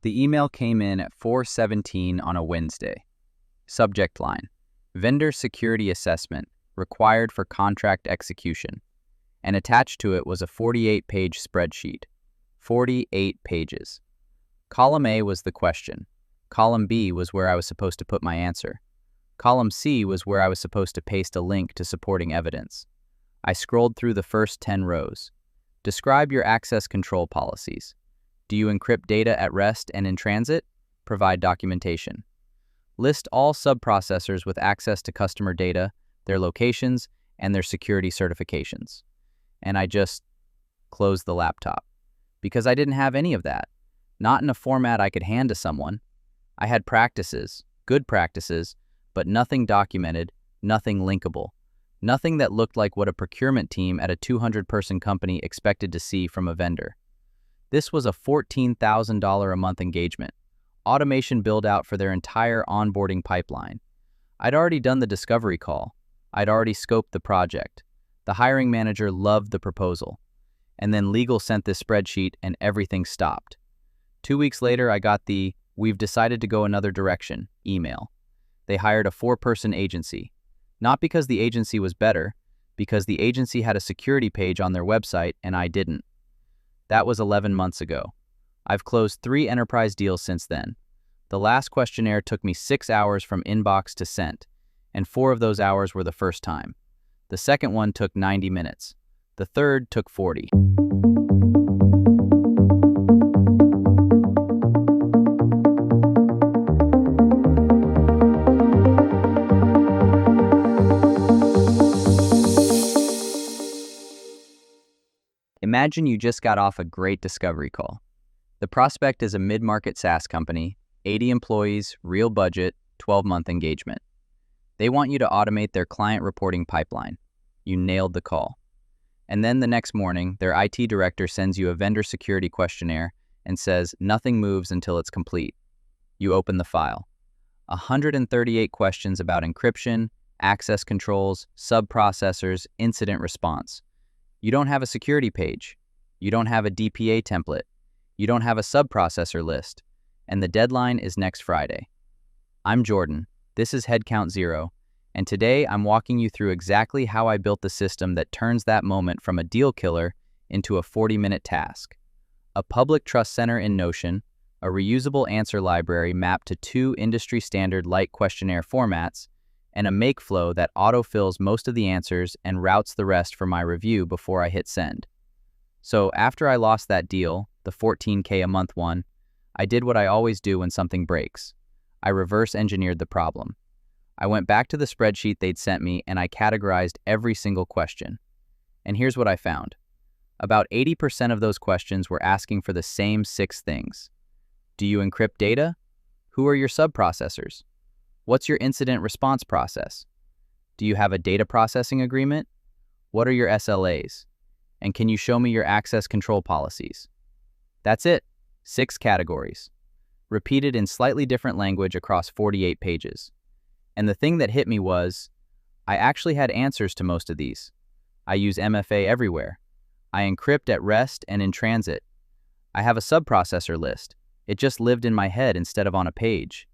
The email came in at 4:17 on a Wednesday. Subject line: Vendor Security Assessment, required for contract execution. And attached to it was a 48-page spreadsheet. 48 pages. Column A was the question. Column B was where I was supposed to put my answer. Column C was where I was supposed to paste a link to supporting evidence. I scrolled through the first 10 rows. Describe your access control policies. Do you encrypt data at rest and in transit? Provide documentation. List all subprocessors with access to customer data, their locations, and their security certifications. And I just closed the laptop because I didn't have any of that. Not in a format I could hand to someone. I had practices, good practices, but nothing documented, nothing linkable, nothing that looked like what a procurement team at a 200-person company expected to see from a vendor. This was a $14,000 a month engagement, automation build-out for their entire onboarding pipeline. I'd already done the discovery call. I'd already scoped the project. The hiring manager loved the proposal. And then legal sent this spreadsheet and everything stopped. 2 weeks later, I got the "we've decided to go another direction" email. They hired a 4-person agency. Not because the agency was better, because the agency had a security page on their website and I didn't. That was 11 months ago. I've closed 3 enterprise deals since then. The last questionnaire took me 6 hours from inbox to sent, and 4 of those hours were the first time. The second one took 90 minutes. The third took 40. Imagine you just got off a great discovery call. The prospect is a mid-market SaaS company, 80 employees, real budget, 12-month engagement. They want you to automate their client reporting pipeline. You nailed the call. And then the next morning, their IT director sends you a vendor security questionnaire and says nothing moves until it's complete. You open the file. 138 questions about encryption, access controls, subprocessors, incident response. You don't have a security page. You don't have a DPA template. You don't have a subprocessor list. And the deadline is next Friday. I'm Jordan. This is Headcount Zero. And today I'm walking you through exactly how I built the system that turns that moment from a deal killer into a 40-minute task. A public trust center in Notion, a reusable answer library mapped to 2 industry-standard light questionnaire formats, and a make flow that autofills most of the answers and routes the rest for my review before I hit send. So after I lost that deal, the $14K a month one, I did what I always do when something breaks. I reverse engineered the problem. I went back to the spreadsheet they'd sent me and I categorized every single question. And here's what I found. About 80% of those questions were asking for the same 6 things. Do you encrypt data? Who are your subprocessors? What's your incident response process? Do you have a data processing agreement? What are your SLAs? And can you show me your access control policies? That's it. 6 categories. Repeated in slightly different language across 48 pages. And the thing that hit me was, I actually had answers to most of these. I use MFA everywhere. I encrypt at rest and in transit. I have a subprocessor list. It just lived in my head instead of on a page.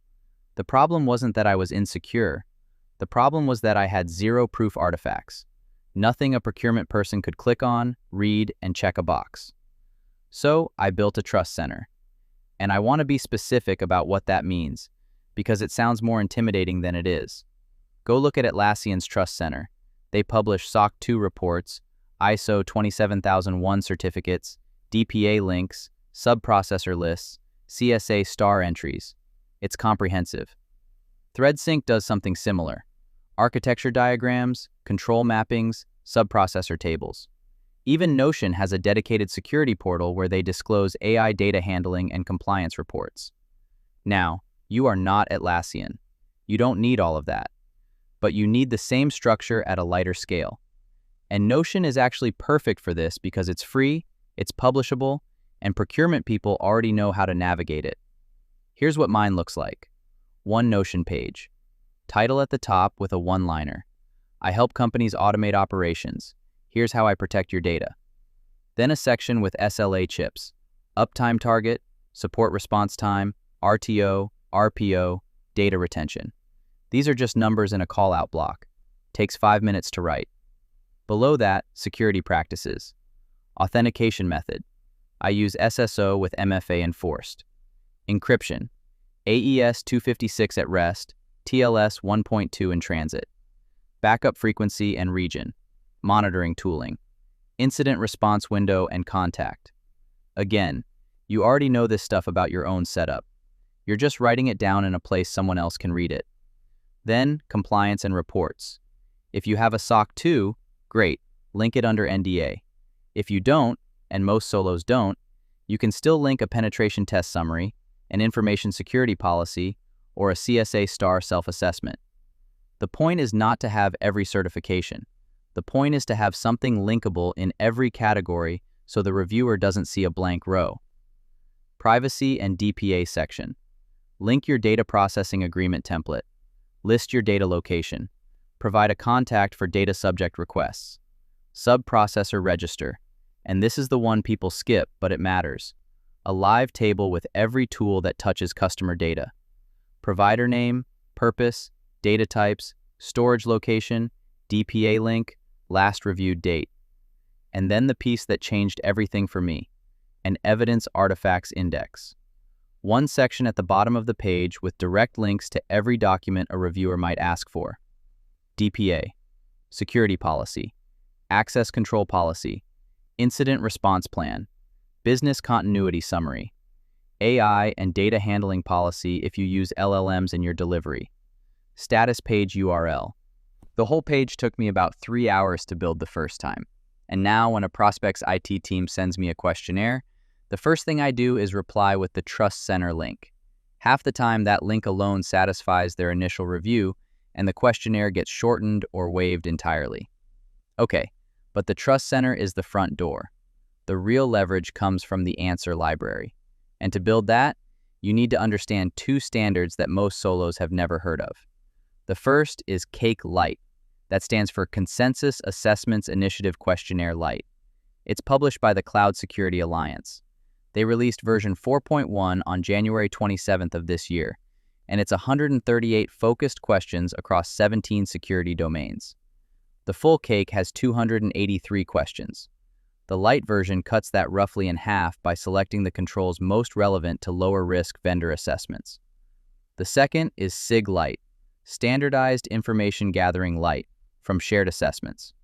The problem wasn't that I was insecure. The problem was that I had 0 proof artifacts. Nothing a procurement person could click on, read, and check a box. So I built a trust center. And I want to be specific about what that means, because it sounds more intimidating than it is. Go look at Atlassian's Trust Center. They publish SOC 2 reports, ISO 27001 certificates, DPA links, subprocessor lists, CSA star entries. It's comprehensive. ThreadSync does something similar. Architecture diagrams, control mappings, subprocessor tables. Even Notion has a dedicated security portal where they disclose AI data handling and compliance reports. Now, you are not Atlassian. You don't need all of that. But you need the same structure at a lighter scale. And Notion is actually perfect for this because it's free, it's publishable, and procurement people already know how to navigate it. Here's what mine looks like. 1 Notion page. Title at the top with a one-liner. I help companies automate operations. Here's how I protect your data. Then a section with SLA chips. Uptime target, support response time, RTO, RPO, data retention. These are just numbers in a call-out block. Takes 5 minutes to write. Below that, security practices. Authentication method. I use SSO with MFA enforced. Encryption. AES 256 at rest, TLS 1.2 in transit. Backup frequency and region. Monitoring tooling. Incident response window and contact. Again, you already know this stuff about your own setup. You're just writing it down in a place someone else can read it. Then, compliance and reports. If you have a SOC 2, great, link it under NDA. If you don't, and most solos don't, you can still link a penetration test summary, an information security policy, or a CSA star self-assessment. The point is not to have every certification. The point is to have something linkable in every category so the reviewer doesn't see a blank row. Privacy and DPA section. Link your data processing agreement template. List your data location. Provide a contact for data subject requests. Subprocessor register. And this is the one people skip, but it matters. A live table with every tool that touches customer data. Provider name, purpose, data types, storage location, DPA link, last reviewed date. And then the piece that changed everything for me, an evidence artifacts index. One section at the bottom of the page with direct links to every document a reviewer might ask for. DPA, security policy, access control policy, incident response plan, business continuity summary, AI and data handling policy if you use LLMs in your delivery, status page URL. The whole page took me about 3 hours to build the first time. And now when a prospect's IT team sends me a questionnaire, the first thing I do is reply with the Trust Center link. Half the time that link alone satisfies their initial review and the questionnaire gets shortened or waived entirely. Okay, but the Trust Center is the front door. The real leverage comes from the answer library. And to build that, you need to understand 2 standards that most solos have never heard of. The first is CAKE Lite. That stands for Consensus Assessments Initiative Questionnaire Lite. It's published by the Cloud Security Alliance. They released version 4.1 on January 27th of this year, and it's 138 focused questions across 17 security domains. The full CAKE has 283 questions. The Lite version cuts that roughly in half by selecting the controls most relevant to lower-risk vendor assessments. The second is SIG Lite, Standardized Information Gathering Lite, from Shared Assessments.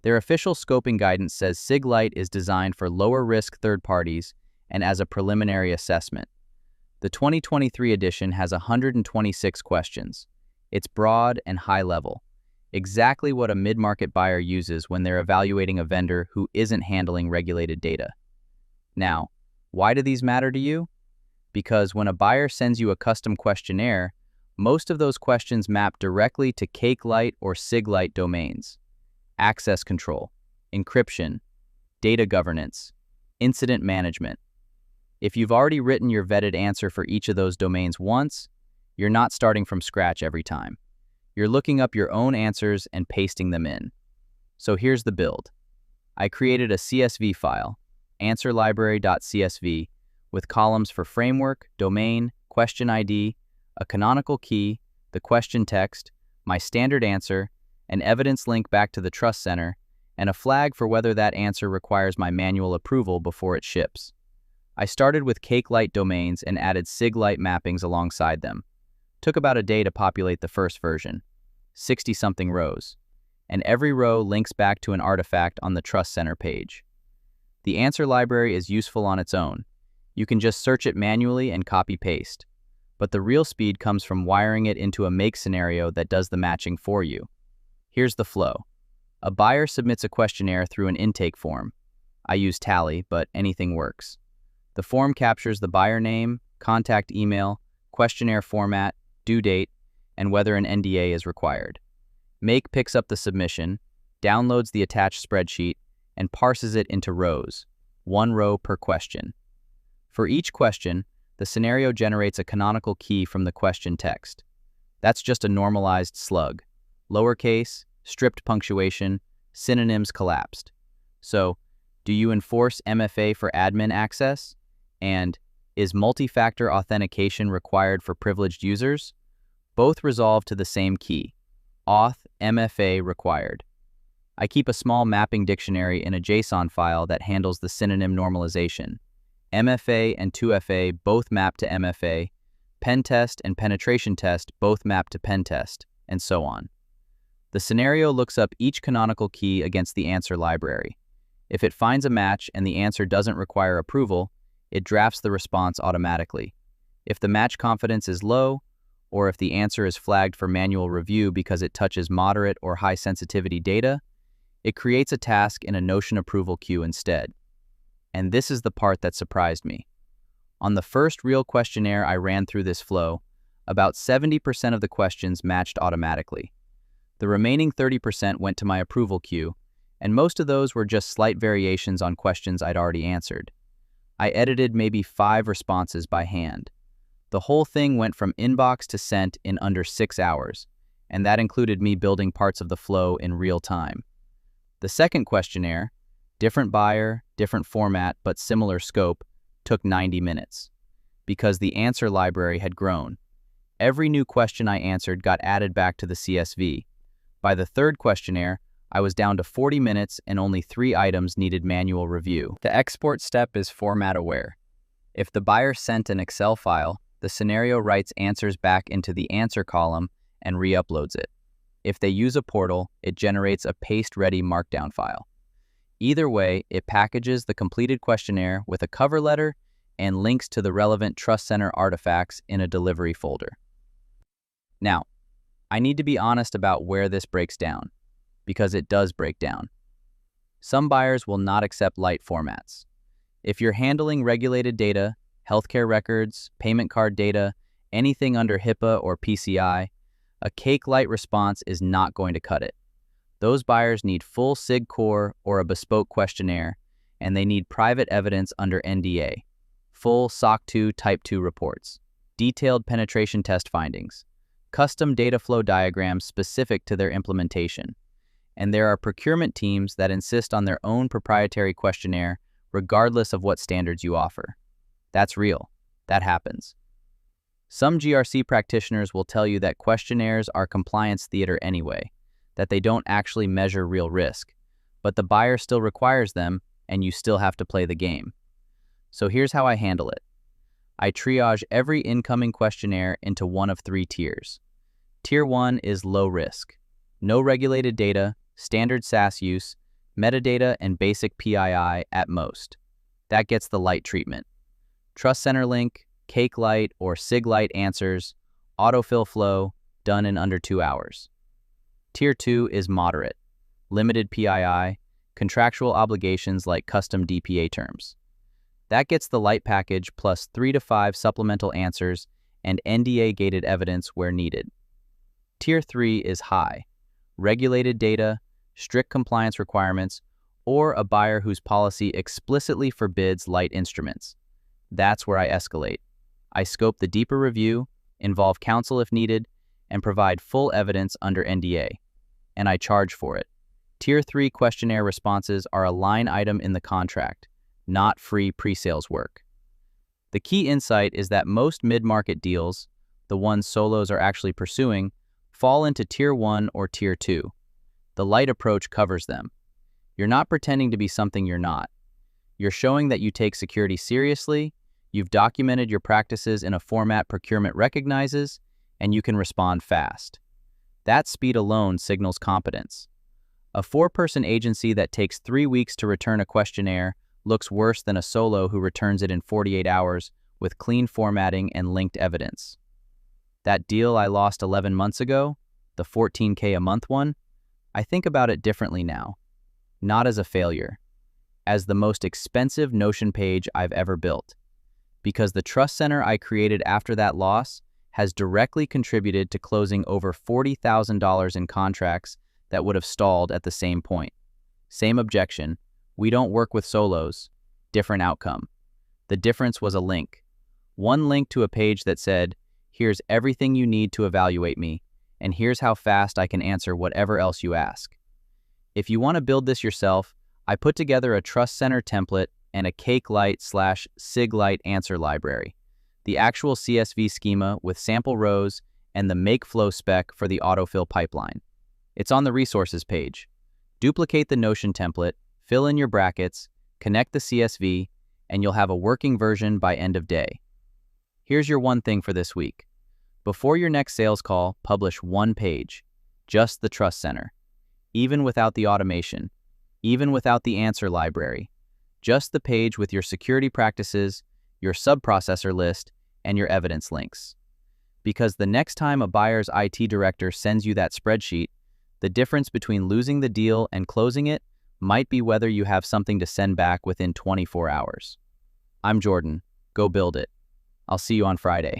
Their official scoping guidance says SIG Lite is designed for lower-risk third parties and as a preliminary assessment. The 2023 edition has 126 questions. It's broad and high-level, exactly what a mid-market buyer uses when they're evaluating a vendor who isn't handling regulated data. Now, why do these matter to you? Because when a buyer sends you a custom questionnaire, most of those questions map directly to CAKE Lite or SIG Lite domains. Access control, encryption, data governance, incident management. If you've already written your vetted answer for each of those domains once, you're not starting from scratch every time. You're looking up your own answers and pasting them in. So here's the build. I created a CSV file, answerlibrary.csv, with columns for framework, domain, question ID, a canonical key, the question text, my standard answer, an evidence link back to the Trust Center, and a flag for whether that answer requires my manual approval before it ships. I started with CAKE Lite domains and added SIG Lite mappings alongside them. Took about a day to populate the first version, 60-something rows, and every row links back to an artifact on the Trust Center page. The answer library is useful on its own. You can just search it manually and copy-paste. But the real speed comes from wiring it into a make scenario that does the matching for you. Here's the flow. A buyer submits a questionnaire through an intake form. I use Tally, but anything works. The form captures the buyer name, contact email, questionnaire format, due date, and whether an NDA is required. Make picks up the submission, downloads the attached spreadsheet, and parses it into rows, 1 row per question. For each question, the scenario generates a canonical key from the question text. That's just a normalized slug. Lowercase, stripped punctuation, synonyms collapsed. So, do you enforce MFA for admin access? And Is multi-factor authentication required for privileged users? Both resolve to the same key. Auth MFA required. I keep a small mapping dictionary in a JSON file that handles the synonym normalization. MFA and 2FA both map to MFA, pen test and penetration test both map to pen test, and so on. The scenario looks up each canonical key against the answer library. If it finds a match and the answer doesn't require approval, it drafts the response automatically. If the match confidence is low, or if the answer is flagged for manual review because it touches moderate or high sensitivity data, it creates a task in a Notion approval queue instead. And this is the part that surprised me. On the first real questionnaire I ran through this flow, about 70% of the questions matched automatically. The remaining 30% went to my approval queue, and most of those were just slight variations on questions I'd already answered. I edited maybe 5 responses by hand. The whole thing went from inbox to sent in under 6 hours, and that included me building parts of the flow in real time. The second questionnaire, different buyer, different format, but similar scope, took 90 minutes. Because the answer library had grown. Every new question I answered got added back to the CSV. By the third questionnaire, I was down to 40 minutes and only 3 items needed manual review. The export step is format aware. If the buyer sent an Excel file, the scenario writes answers back into the answer column and re-uploads it. If they use a portal, it generates a paste-ready markdown file. Either way, it packages the completed questionnaire with a cover letter and links to the relevant Trust Center artifacts in a delivery folder. Now, I need to be honest about where this breaks down, because it does break down. Some buyers will not accept light formats. If you're handling regulated data, healthcare records, payment card data, anything under HIPAA or PCI, a cake-light response is not going to cut it. Those buyers need full SIG core or a bespoke questionnaire, and they need private evidence under NDA, full SOC 2 Type 2 reports, detailed penetration test findings, custom data flow diagrams specific to their implementation. And there are procurement teams that insist on their own proprietary questionnaire regardless of what standards you offer. That's real. That happens. Some GRC practitioners will tell you that questionnaires are compliance theater anyway, that they don't actually measure real risk, but the buyer still requires them and you still have to play the game. So here's how I handle it. I triage every incoming questionnaire into one of 3 tiers. Tier 1 is low risk. No regulated data, standard SAS use, metadata, and basic PII at most. That gets the light treatment. Trust Center link, Cake Light, or SIG Light answers, autofill flow, done in under 2 hours. Tier 2 is moderate. Limited PII, contractual obligations like custom DPA terms. That gets the light package plus 3 to 5 supplemental answers and NDA-gated evidence where needed. Tier 3 is high. Regulated data, strict compliance requirements, or a buyer whose policy explicitly forbids light instruments. That's where I escalate. I scope the deeper review, involve counsel if needed, and provide full evidence under NDA. And I charge for it. Tier 3 questionnaire responses are a line item in the contract, not free pre-sales work. The key insight is that most mid-market deals, the ones solos are actually pursuing, fall into Tier 1 or Tier 2. The light approach covers them. You're not pretending to be something you're not. You're showing that you take security seriously, you've documented your practices in a format procurement recognizes, and you can respond fast. That speed alone signals competence. A 4-person agency that takes 3 weeks to return a questionnaire looks worse than a solo who returns it in 48 hours with clean formatting and linked evidence. That deal I lost 11 months ago, the $14K a month one, I think about it differently now. Not as a failure, as the most expensive Notion page I've ever built. Because the Trust Center I created after that loss has directly contributed to closing over $40,000 in contracts that would have stalled at the same point. Same objection, we don't work with solos, different outcome. The difference was a link. One link to a page that said, here's everything you need to evaluate me, and here's how fast I can answer whatever else you ask. If you want to build this yourself, I put together a Trust Center template and a cake-lite/SIG-lite answer library, the actual CSV schema with sample rows, and the make flow spec for the autofill pipeline. It's on the resources page. Duplicate the Notion template, fill in your brackets, connect the CSV, and you'll have a working version by end of day. Here's your one thing for this week. Before your next sales call, publish one page, just the Trust Center. Even without the automation, even without the answer library, just the page with your security practices, your subprocessor list, and your evidence links. Because the next time a buyer's IT director sends you that spreadsheet, the difference between losing the deal and closing it might be whether you have something to send back within 24 hours. I'm Jordan. Go build it. I'll see you on Friday.